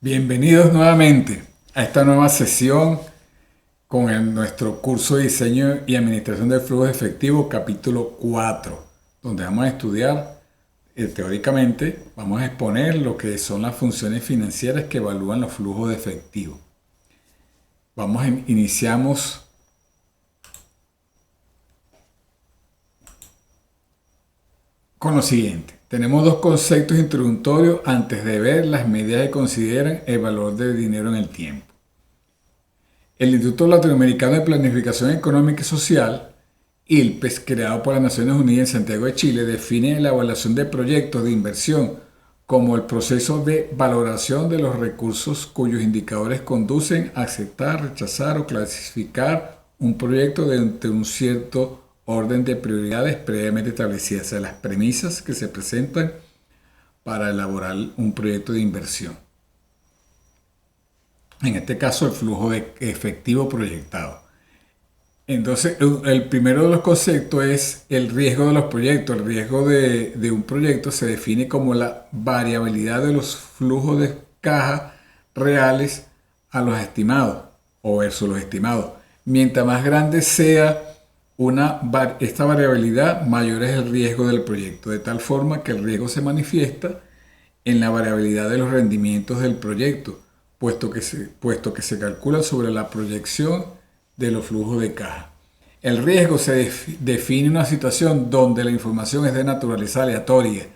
Bienvenidos nuevamente a esta nueva sesión con nuestro curso de diseño y administración de flujos de efectivo, capítulo 4, donde vamos a estudiar, teóricamente, vamos a exponer lo que son las funciones financieras que evalúan los flujos de efectivo. Iniciamos con lo siguiente. Tenemos dos conceptos introductorios antes de ver las medidas que consideran el valor del dinero en el tiempo. El Instituto Latinoamericano de Planificación Económica y Social, ILPES, creado por las Naciones Unidas en Santiago de Chile, define la evaluación de proyectos de inversión como el proceso de valoración de los recursos cuyos indicadores conducen a aceptar, rechazar o clasificar un proyecto de un cierto orden de prioridades previamente establecidas, o sea, las premisas que se presentan para elaborar un proyecto de inversión. En este caso, el flujo de efectivo proyectado. Entonces, el primero de los conceptos es el riesgo de los proyectos. El riesgo de un proyecto se define como la variabilidad de los flujos de caja reales a los estimados o versus los estimados. Mientras más grande sea esta variabilidad, mayor es el riesgo del proyecto, de tal forma que el riesgo se manifiesta en la variabilidad de los rendimientos del proyecto, puesto que se calcula sobre la proyección de los flujos de caja. El riesgo se define una situación donde la información es de naturaleza aleatoria,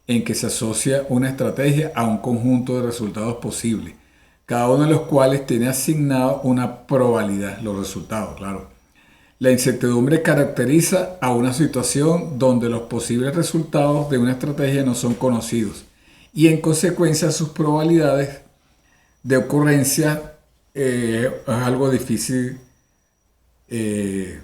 en que se asocia una estrategia a un conjunto de resultados posibles, cada uno de los cuales tiene asignado una probabilidad, los resultados, claro. La incertidumbre caracteriza a una situación donde los posibles resultados de una estrategia no son conocidos y en consecuencia sus probabilidades de ocurrencia es algo difícil, es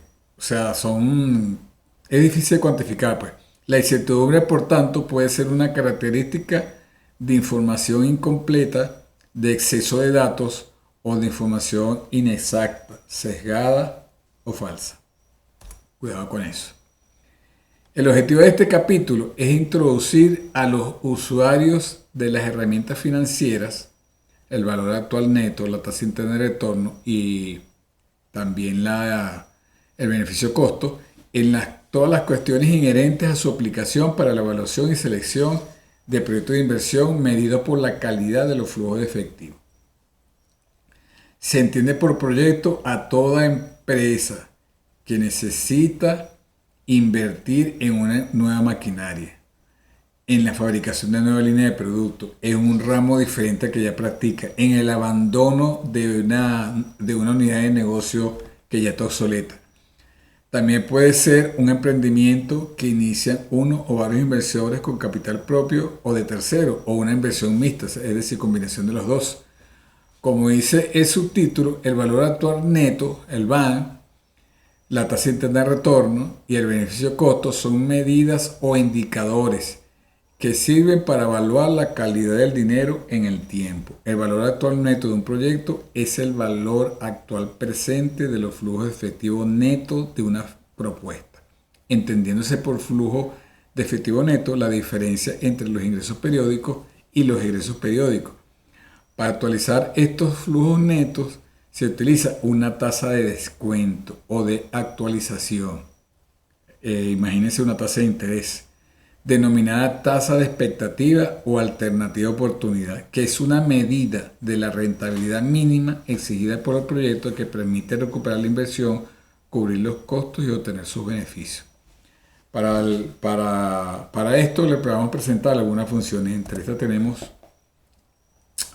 difícil de cuantificar, pues. La incertidumbre, por tanto, puede ser una característica de información incompleta, de exceso de datos o de información inexacta, sesgada o falsa. Cuidado con eso. El objetivo de este capítulo es introducir a los usuarios de las herramientas financieras el valor actual neto, la tasa interna de retorno y también el beneficio-costo en todas las cuestiones inherentes a su aplicación para la evaluación y selección de proyectos de inversión medido por la calidad de los flujos de efectivo. Se entiende por proyecto a toda empresa que necesita invertir en una nueva maquinaria, en la fabricación de nueva línea de productos, en un ramo diferente que ya practica, en el abandono de una unidad de negocio que ya está obsoleta. También puede ser un emprendimiento que inician uno o varios inversores con capital propio o de tercero, o una inversión mixta, es decir, combinación de los dos. Como dice el subtítulo, el valor actual neto, el VAN, la tasa interna de retorno y el beneficio-costo son medidas o indicadores que sirven para evaluar la calidad del dinero en el tiempo. El valor actual neto de un proyecto es el valor actual presente de los flujos de efectivo neto de una propuesta, entendiéndose por flujo de efectivo neto la diferencia entre los ingresos periódicos y los egresos periódicos. Para actualizar estos flujos netos se utiliza una tasa de descuento o de actualización. Imagínense una tasa de interés, denominada tasa de expectativa o alternativa de oportunidad, que es una medida de la rentabilidad mínima exigida por el proyecto que permite recuperar la inversión, cubrir los costos y obtener sus beneficios. Para esto le vamos a presentar algunas funciones. Entre estas tenemos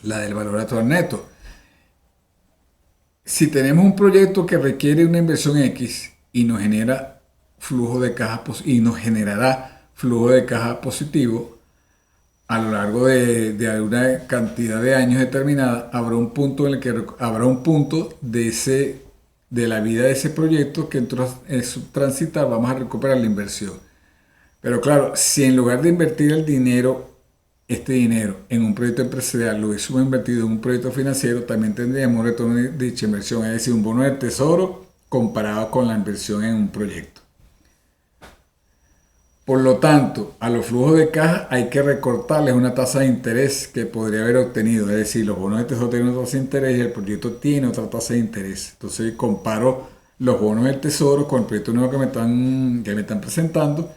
la del valor actual neto. Si tenemos un proyecto que requiere una inversión X y nos genera flujo de caja y nos generará flujo de caja positivo a lo largo de una cantidad de años determinada, habrá un punto en el que habrá un punto de la vida de ese proyecto que en su transitar vamos a recuperar la inversión. Pero claro, si en lugar de invertir este dinero en un proyecto empresarial lo hubiésemos invertido en un proyecto financiero, también tendríamos un retorno de dicha inversión, es decir, un bono del tesoro comparado con la inversión en un proyecto. Por lo tanto, a los flujos de caja hay que recortarles una tasa de interés que podría haber obtenido. Es decir, los bonos de tesoro tienen una tasa de interés y el proyecto tiene otra tasa de interés. Entonces comparo los bonos del tesoro con el proyecto nuevo que me están presentando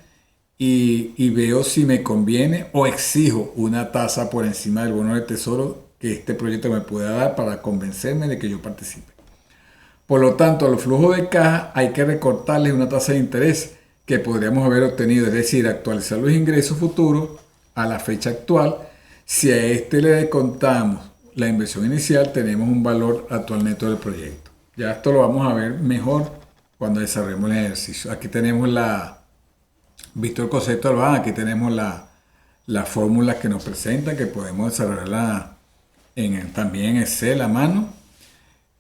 y veo si me conviene o exijo una tasa por encima del bono del tesoro que este proyecto me pueda dar para convencerme de que yo participe. Por lo tanto, a los flujos de caja hay que recortarles una tasa de interés que podríamos haber obtenido, es decir, actualizar los ingresos futuros a la fecha actual. Si a este le descontamos la inversión inicial, tenemos un valor actual neto del proyecto. Ya esto lo vamos a ver mejor cuando desarrollemos el ejercicio. Aquí tenemos visto el concepto del BAN, aquí tenemos la fórmula que nos presenta, que podemos desarrollarla también en Excel a mano,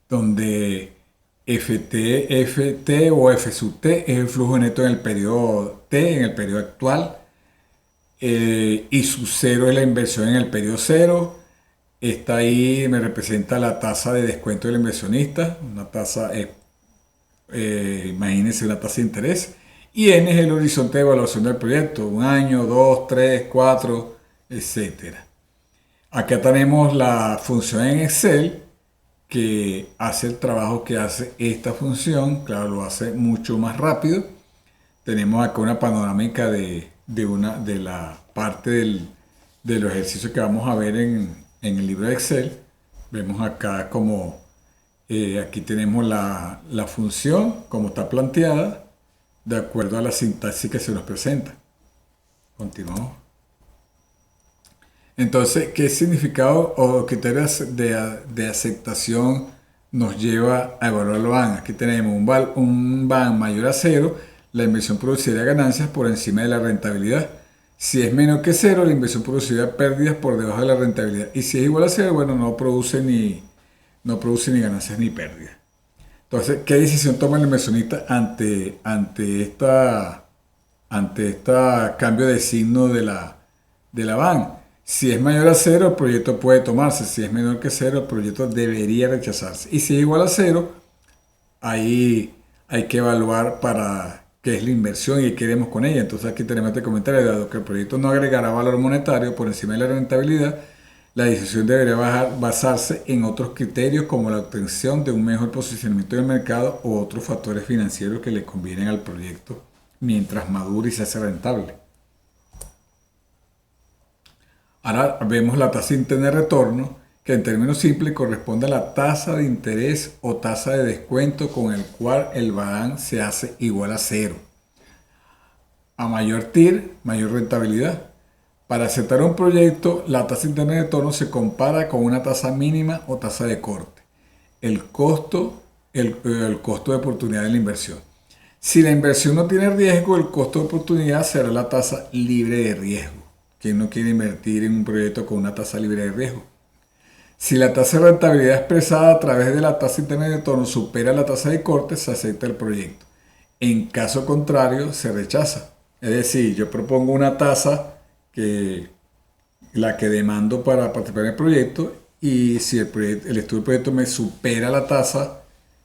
donde FT o F sub T es el flujo neto en el periodo T, en el periodo actual, y sub 0 es la inversión en el periodo 0. Esta ahí me representa la tasa de descuento del inversionista, una tasa, imagínense una tasa de interés, y N es el horizonte de evaluación del proyecto, 1 año, 2, 3, 4, etc. Acá tenemos la función en Excel que hace el trabajo que hace esta función. Claro, lo hace mucho más rápido. Tenemos acá una panorámica de la parte de los ejercicios que vamos a ver en el libro de Excel. Vemos acá como aquí tenemos la función como está planteada de acuerdo a la sintaxis que se nos presenta. Continuamos. Entonces, ¿qué significado o criterios de aceptación nos lleva a evaluar el BAN? Aquí tenemos un BAN mayor a 0, la inversión produciría ganancias por encima de la rentabilidad. Si es menor que 0, la inversión producirá pérdidas por debajo de la rentabilidad. Y si es igual a 0, bueno, no produce ni ganancias ni pérdidas. Entonces, ¿qué decisión toma el inversionista ante esta cambio de signo de la BAN? Si es mayor a 0, el proyecto puede tomarse. Si es menor que 0, el proyecto debería rechazarse. Y si es igual a 0, ahí hay que evaluar para qué es la inversión y qué queremos con ella. Entonces aquí tenemos este comentario: dado que el proyecto no agregará valor monetario por encima de la rentabilidad, la decisión debería basarse en otros criterios como la obtención de un mejor posicionamiento en el mercado o otros factores financieros que le convienen al proyecto mientras madure y se hace rentable. Ahora vemos la tasa interna de retorno, que en términos simples corresponde a la tasa de interés o tasa de descuento con el cual el BAN se hace igual a 0. A mayor TIR, mayor rentabilidad. Para aceptar un proyecto, la tasa interna de retorno se compara con una tasa mínima o tasa de corte. El costo de oportunidad de la inversión. Si la inversión no tiene riesgo, el costo de oportunidad será la tasa libre de riesgo. ¿Quién no quiere invertir en un proyecto con una tasa libre de riesgo? Si la tasa de rentabilidad expresada a través de la tasa interna de retorno supera la tasa de corte, se acepta el proyecto. En caso contrario, se rechaza. Es decir, yo propongo una tasa la que demando para participar en el proyecto, y si el estudio del proyecto me supera la tasa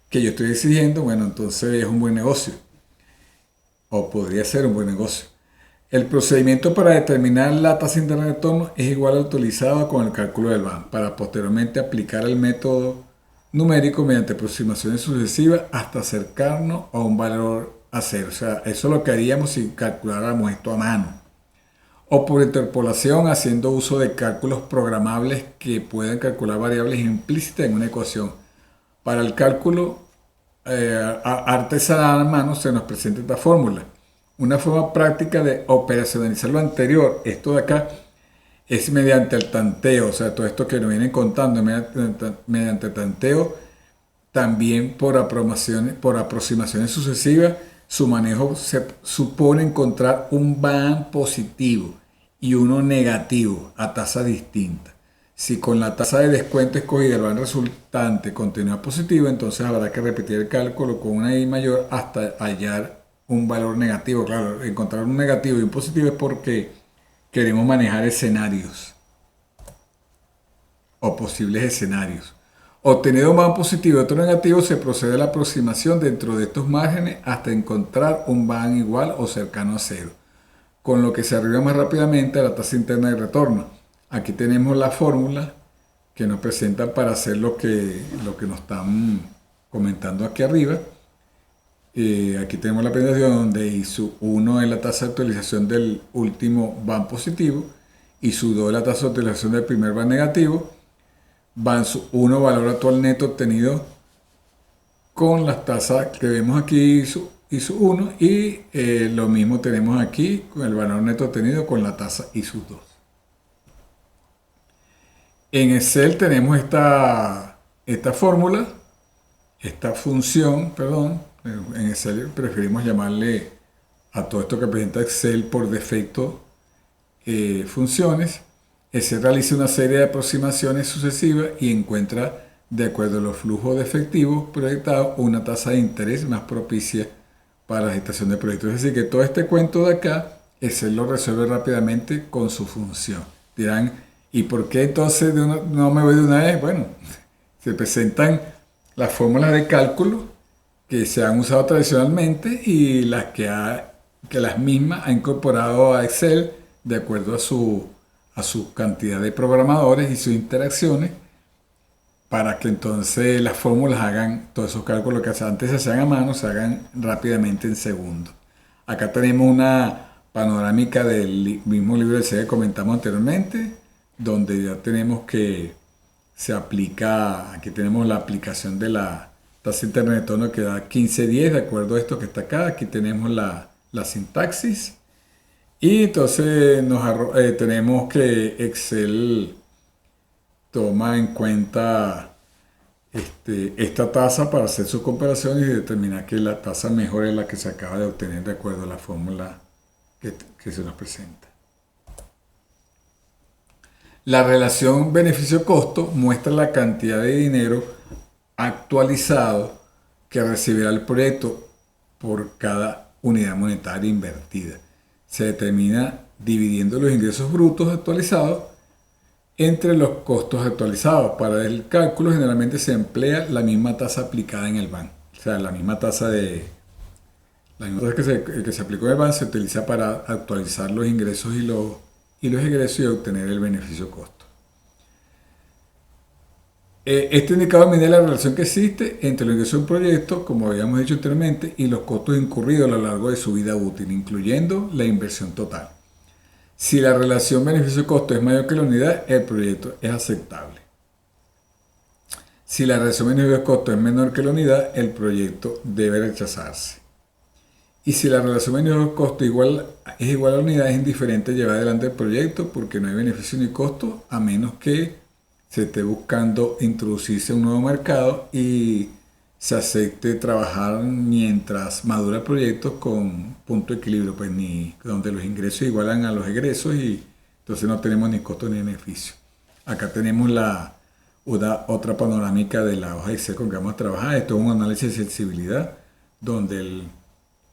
que yo estoy exigiendo, bueno, entonces es un buen negocio. O podría ser un buen negocio. El procedimiento para determinar la tasa interna de retorno es igual al utilizado con el cálculo del BAN, para posteriormente aplicar el método numérico mediante aproximaciones sucesivas hasta acercarnos a un valor a 0. O sea, eso es lo que haríamos si calculáramos esto a mano. O por interpolación, haciendo uso de cálculos programables que pueden calcular variables implícitas en una ecuación. Para el cálculo artesanal a mano se nos presenta esta fórmula. Una forma práctica de operacionalizar lo anterior, esto de acá, es mediante el tanteo. O sea, todo esto que nos vienen contando mediante tanteo, también por aproximaciones sucesivas. Su manejo se supone encontrar un BAN positivo y uno negativo a tasa distinta. Si con la tasa de descuento escogida el BAN resultante continúa positivo, entonces habrá que repetir el cálculo con una I mayor hasta hallar un valor negativo. Claro, encontrar un negativo y un positivo es porque queremos manejar escenarios o posibles escenarios. Obtenido un BAN positivo y otro negativo, se procede a la aproximación dentro de estos márgenes hasta encontrar un BAN igual o cercano a 0. con lo que se arriba más rápidamente a la tasa interna de retorno. Aquí tenemos la fórmula que nos presenta para hacer lo que nos están comentando aquí arriba. Aquí tenemos la presentación donde I-1 es la tasa de actualización del último van positivo, I-2 es la tasa de actualización del primer van negativo, BAN-1 valor actual neto obtenido con las tasas que vemos aquí I-1 y lo mismo tenemos aquí con el valor neto obtenido con la tasa I-2. En Excel tenemos esta fórmula, esta función, perdón. En Excel preferimos llamarle a todo esto que presenta Excel por defecto funciones. Excel realiza una serie de aproximaciones sucesivas y encuentra, de acuerdo a los flujos de efectivo proyectados, una tasa de interés más propicia para la gestación de proyectos. Es decir, que todo este cuento de acá, Excel lo resuelve rápidamente con su función. Dirán, ¿y por qué entonces no me voy de una vez? Bueno, se presentan las fórmulas de cálculo que se han usado tradicionalmente y las que las mismas ha incorporado a Excel de acuerdo a su cantidad de programadores y sus interacciones, para que entonces las fórmulas hagan todos esos cálculos que antes se hacían a mano, se hagan rápidamente en segundos. Acá tenemos una panorámica del mismo libro de Excel que comentamos anteriormente, donde ya tenemos que se aplica, aquí tenemos la aplicación de la tasa interna de retorno que da 15-10, de acuerdo a esto que está acá. Aquí tenemos la sintaxis. Y entonces tenemos que Excel toma en cuenta esta tasa para hacer sus comparaciones y determinar que la tasa mejor es la que se acaba de obtener de acuerdo a la fórmula que se nos presenta. La relación beneficio-costo muestra la cantidad de dinero actualizado que recibirá el proyecto por cada unidad monetaria invertida. Se determina dividiendo los ingresos brutos actualizados entre los costos actualizados. Para el cálculo generalmente se emplea la misma tasa aplicada en el BAN. O sea, la misma tasa que se aplicó en el BAN se utiliza para actualizar los ingresos y los egresos y obtener el beneficio-costo. Este indicador mide la relación que existe entre los ingresos de un proyecto, como habíamos dicho anteriormente, y los costos incurridos a lo largo de su vida útil, incluyendo la inversión total. Si la relación beneficio-costo es mayor que la unidad, el proyecto es aceptable. Si la relación beneficio-costo es menor que la unidad, el proyecto debe rechazarse. Y si la relación beneficio-costo es igual a la unidad, es indiferente llevar adelante el proyecto porque no hay beneficio ni costo a menos que se esté buscando introducirse en un nuevo mercado y se acepte trabajar mientras madura el proyecto con punto de equilibrio, pues donde los ingresos igualan a los egresos y entonces no tenemos ni costo ni beneficio. Acá tenemos otra panorámica de la hoja de Excel con que vamos a trabajar. Esto es un análisis de sensibilidad donde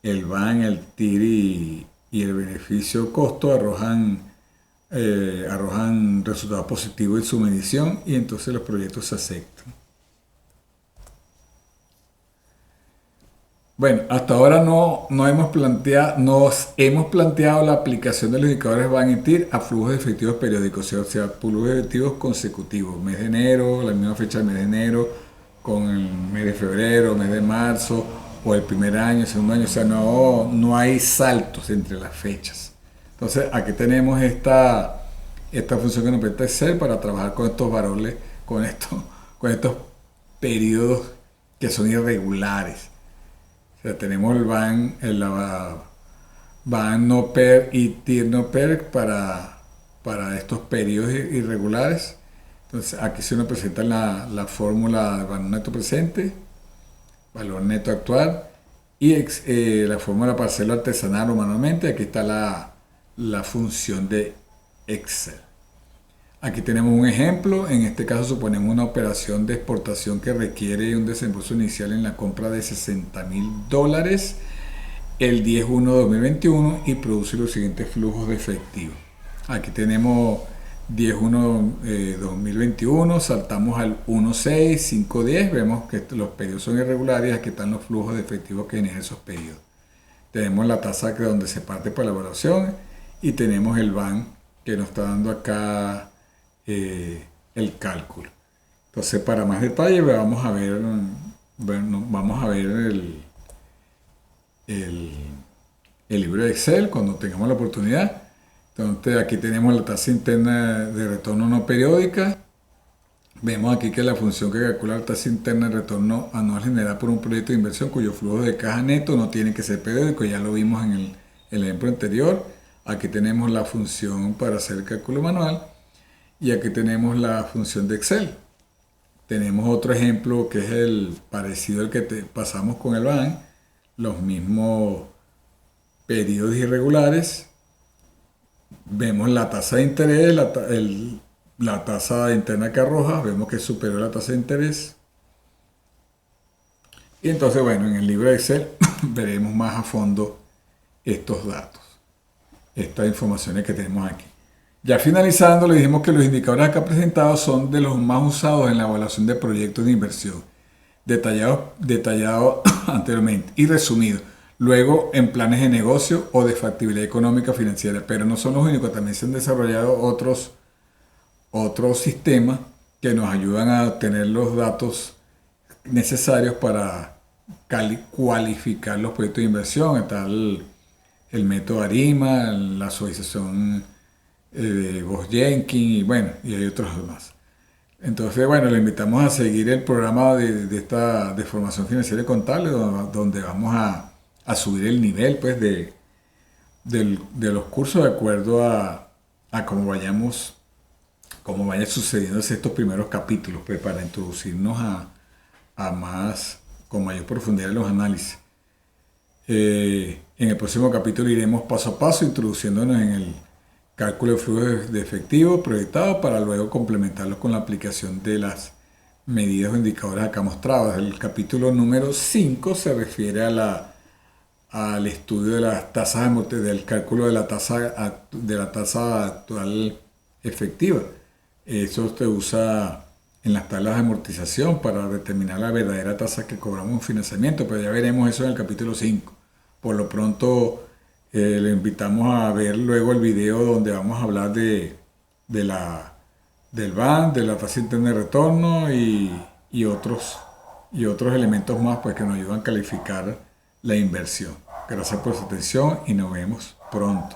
el BAN, el TIR y el beneficio-costo arrojan resultados positivos en su medición y entonces los proyectos se aceptan. Bueno, hasta ahora nos hemos planteado la aplicación de los indicadores BAN y TIR a flujos de efectivos periódicos, o sea, flujos de efectivos consecutivos, mes de enero, la misma fecha del mes de enero, con el mes de febrero, mes de marzo, o el primer año, el segundo año, o sea, no hay saltos entre las fechas. Entonces, aquí tenemos esta función que nos permite Excel para trabajar con estos valores, con estos periodos que son irregulares. O sea, tenemos el BAN no PER y TIR no PER para estos periodos irregulares. Entonces, aquí se nos presenta la fórmula de valor neto presente, valor neto actual y la fórmula para hacerlo artesanal o manualmente. Aquí está la función de Excel. Aquí tenemos un ejemplo. En este caso suponemos una operación de exportación que requiere un desembolso inicial en la compra de $60,000 el 10/1/2021 y produce los siguientes flujos de efectivo. Aquí tenemos 10/1/2021, saltamos al 1/6/5/10, vemos que los periodos son irregulares. Aquí están los flujos de efectivo que generan esos periodos. Tenemos la tasa donde se parte por la evaluación y tenemos el BAN que nos está dando acá el cálculo. Entonces, para más detalle vamos a ver el libro de Excel cuando tengamos la oportunidad. Entonces, aquí tenemos la tasa interna de retorno no periódica. Vemos aquí que la función que calcula la tasa interna de retorno anual generada por un proyecto de inversión cuyo flujo de caja neto no tiene que ser periódico, ya lo vimos en el ejemplo anterior. Aquí tenemos la función para hacer el cálculo manual y aquí tenemos la función de Excel. Tenemos otro ejemplo que es el parecido al que pasamos con el BAN, los mismos periodos irregulares. Vemos la tasa de interés, la tasa interna que arroja, vemos que es superior a la tasa de interés. Y entonces, bueno, en el libro de Excel veremos más a fondo estos datos, estas informaciones que tenemos aquí. Ya finalizando, le dijimos que los indicadores acá presentados son de los más usados en la evaluación de proyectos de inversión, detallado anteriormente y resumido. Luego en planes de negocio o de factibilidad económica financiera, pero no son los únicos, también se han desarrollado otros sistemas que nos ayudan a obtener los datos necesarios para cualificar los proyectos de inversión. Está el método ARIMA, la asociación de Bose-Jenkins y bueno, y hay otros más. Entonces, bueno, le invitamos a seguir el programa de formación financiera y contable, donde vamos a subir el nivel pues de los cursos de acuerdo a cómo vaya sucediendo estos primeros capítulos, pues, para introducirnos con mayor profundidad en los análisis. En el próximo capítulo iremos paso a paso introduciéndonos en el cálculo de flujo de efectivo proyectado para luego complementarlo con la aplicación de las medidas o indicadores acá mostrados. El capítulo número 5 se refiere al estudio de las tasas del cálculo de la tasa actual efectiva. Eso se usa en las tablas de amortización para determinar la verdadera tasa que cobramos en financiamiento, pero ya veremos eso en el capítulo 5. Por lo pronto, le invitamos a ver luego el video donde vamos a hablar del BAN, de la tasa interna de retorno y otros elementos más, pues, que nos ayudan a calificar la inversión. Gracias por su atención y nos vemos pronto.